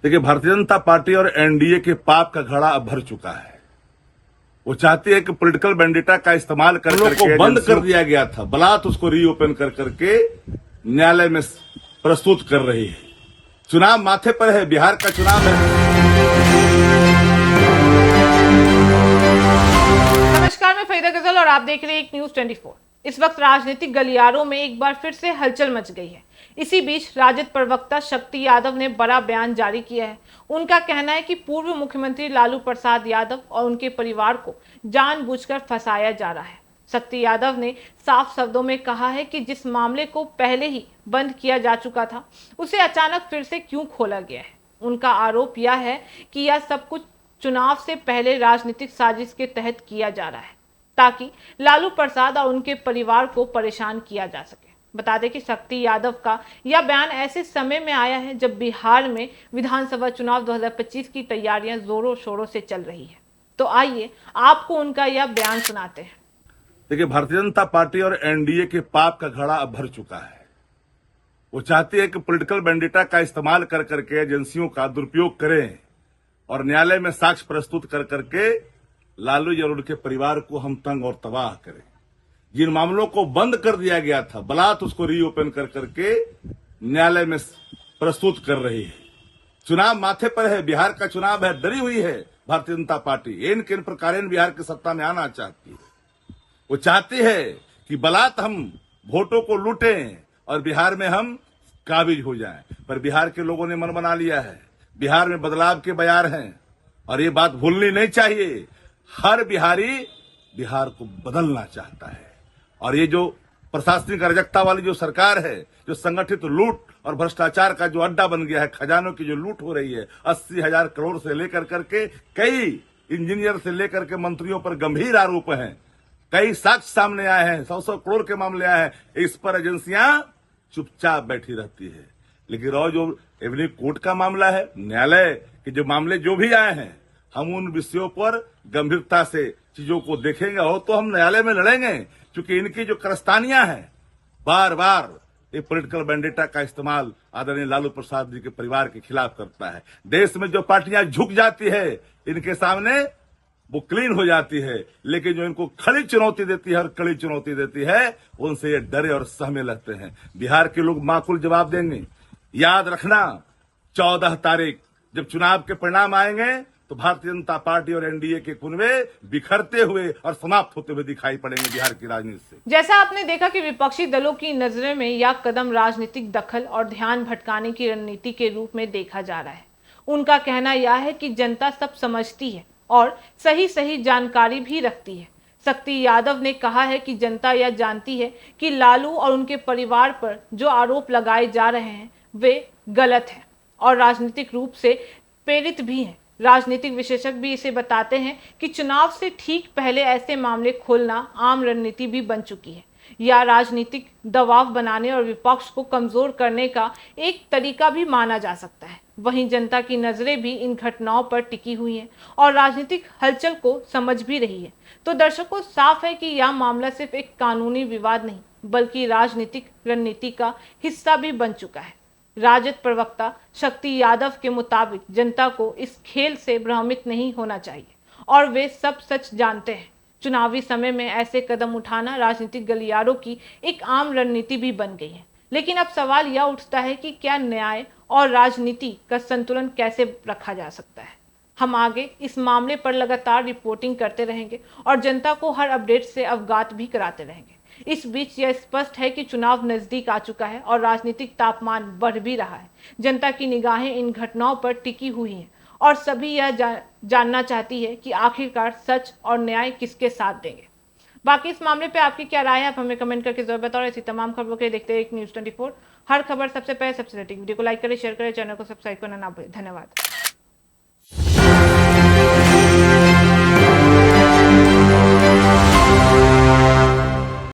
देखिए, भारतीय जनता पार्टी और एनडीए के पाप का घड़ा अब भर चुका है। वो चाहती है कि पॉलिटिकल वेंडिटा का इस्तेमाल कर करके बंद कर दिया गया था, बलात् उसको रीओपन कर करके न्यायालय में प्रस्तुत कर रही है। चुनाव माथे पर है, बिहार का चुनाव है। नमस्कार, मैं फरीदा गजल और आप देख रहे हैं एक न्यूज 24। इस वक्त राजनीतिक गलियारों में एक बार फिर से हलचल मच गई है। इसी बीच राजद प्रवक्ता शक्ति यादव ने बड़ा बयान जारी किया है। उनका कहना है कि पूर्व मुख्यमंत्री लालू प्रसाद यादव और उनके परिवार को जानबूझकर फंसाया जा रहा है। शक्ति यादव ने साफ शब्दों में कहा है कि जिस मामले को पहले ही बंद किया जा चुका था, उसे अचानक फिर से क्यों खोला गया है। उनका आरोप यह है कि यह सब कुछ चुनाव से पहले राजनीतिक साजिश के तहत किया जा रहा है, ताकि लालू प्रसाद और उनके परिवार को परेशान किया जा सके। बता दें कि शक्ति यादव का यह बयान ऐसे समय में आया है जब बिहार में विधानसभा चुनाव 2025 की तैयारियां जोरों शोरों से चल रही है। तो आइए आपको उनका यह बयान सुनाते हैं। देखिए, भारतीय जनता पार्टी और एनडीए के पाप का घड़ा अब भर चुका है। वो चाहती है कि पॉलिटिकल वेंडिटा का इस्तेमाल कर करके एजेंसियों का दुरुपयोग करें और न्यायालय में साक्ष्य प्रस्तुत कर करके लालू और उनके परिवार को हम तंग और तबाह करें। जिन मामलों को बंद कर दिया गया था, बलात् उसको रीओपन कर करके न्यायालय में प्रस्तुत कर रही है। चुनाव माथे पर है, बिहार का चुनाव है। डरी हुई है भारतीय जनता पार्टी। इन किन प्रकार बिहार की सत्ता में आना चाहती है। वो चाहती है कि बलात् हम वोटों को लूटें और बिहार में हम काबिज हो जाएं। पर बिहार के लोगों ने मन बना लिया है। बिहार में बदलाव के बयार हैं और ये बात भूलनी नहीं चाहिए। हर बिहारी बिहार को बदलना चाहता है। और ये जो प्रशासनिक अराजकता वाली जो सरकार है, जो संगठित लूट और भ्रष्टाचार का जो अड्डा बन गया है, खजानों की जो लूट हो रही है, 80,000 करोड़ से लेकर करके कई इंजीनियर से लेकर के मंत्रियों पर गंभीर आरोप हैं। कई साक्ष्य सामने आए हैं, 100 करोड़ के मामले आए हैं। इस पर एजेंसियां चुपचाप बैठी रहती है। लेकिन और जो एवनी कोर्ट का मामला है, न्यायालय के जो मामले जो भी आए हैं, हम उन विषयों पर गंभीरता से चीजों को देखेंगे और तो हम न्यायालय में लड़ेंगे। क्योंकि इनकी जो कारस्तानियां हैं, बार बार ये पॉलिटिकल वेंडिटा का इस्तेमाल आदरणीय लालू प्रसाद जी के परिवार के खिलाफ करता है। देश में जो पार्टियां झुक जाती है, इनके सामने वो क्लीन हो जाती है। लेकिन जो इनको खड़ी चुनौती देती है और कड़ी चुनौती देती है, उनसे ये डरे और सहमे लगते हैं। बिहार के लोग माकूल जवाब देंगे। याद रखना, 14 तारीख जब चुनाव के परिणाम आएंगे तो भारतीय जनता पार्टी और एनडीए के कुनबे बिखरते हुए और समाप्त होते हुए दिखाई पड़ेंगे बिहार की राजनीति से। जैसा आपने देखा कि विपक्षी दलों की नजरों में यह कदम राजनीतिक दखल और ध्यान भटकाने की रणनीति के रूप में देखा जा रहा है। उनका कहना यह है कि जनता सब समझती है और सही जानकारी भी रखती है। शक्ति यादव ने कहा है कि जनता यह जानती है कि लालू और उनके परिवार पर जो आरोप लगाए जा रहे हैं वे गलत हैं और राजनीतिक रूप से प्रेरित भी हैं। राजनीतिक विशेषज्ञ भी इसे बताते हैं कि चुनाव से ठीक पहले ऐसे मामले खोलना आम रणनीति भी बन चुकी है। यह राजनीतिक दबाव बनाने और विपक्ष को कमजोर करने का एक तरीका भी माना जा सकता है। वहीं जनता की नजरें भी इन घटनाओं पर टिकी हुई हैं और राजनीतिक हलचल को समझ भी रही है। तो दर्शकों, साफ है कि यह मामला सिर्फ एक कानूनी विवाद नहीं बल्कि राजनीतिक रणनीति का हिस्सा भी बन चुका है। राजद प्रवक्ता शक्ति यादव के मुताबिक जनता को इस खेल से भ्रमित नहीं होना चाहिए और वे सब सच जानते हैं। चुनावी समय में ऐसे कदम उठाना राजनीतिक गलियारों की एक आम रणनीति भी बन गई है। लेकिन अब सवाल यह उठता है कि क्या न्याय और राजनीति का संतुलन कैसे रखा जा सकता है। हम आगे इस मामले पर लगातार रिपोर्टिंग करते रहेंगे और जनता को हर अपडेट से अवगत भी कराते रहेंगे। इस बीच यह स्पष्ट है कि चुनाव नजदीक आ चुका है और राजनीतिक तापमान बढ़ भी रहा है। जनता की निगाहें इन घटनाओं पर टिकी हुई हैं और सभी यह जानना चाहती है कि आखिरकार सच और न्याय किसके साथ देंगे। बाकी इस मामले पे आपकी क्या राय है, आप हमें कमेंट करके जरूर बताओ। ऐसी तमाम खबरों के लिए देखते हैं एक न्यूज़ 24। हर खबर सबसे पहले सबसे सटीक। वीडियो को लाइक करें, शेयर करें, चैनल को सब्सक्राइब करना ना भूलें। धन्यवाद।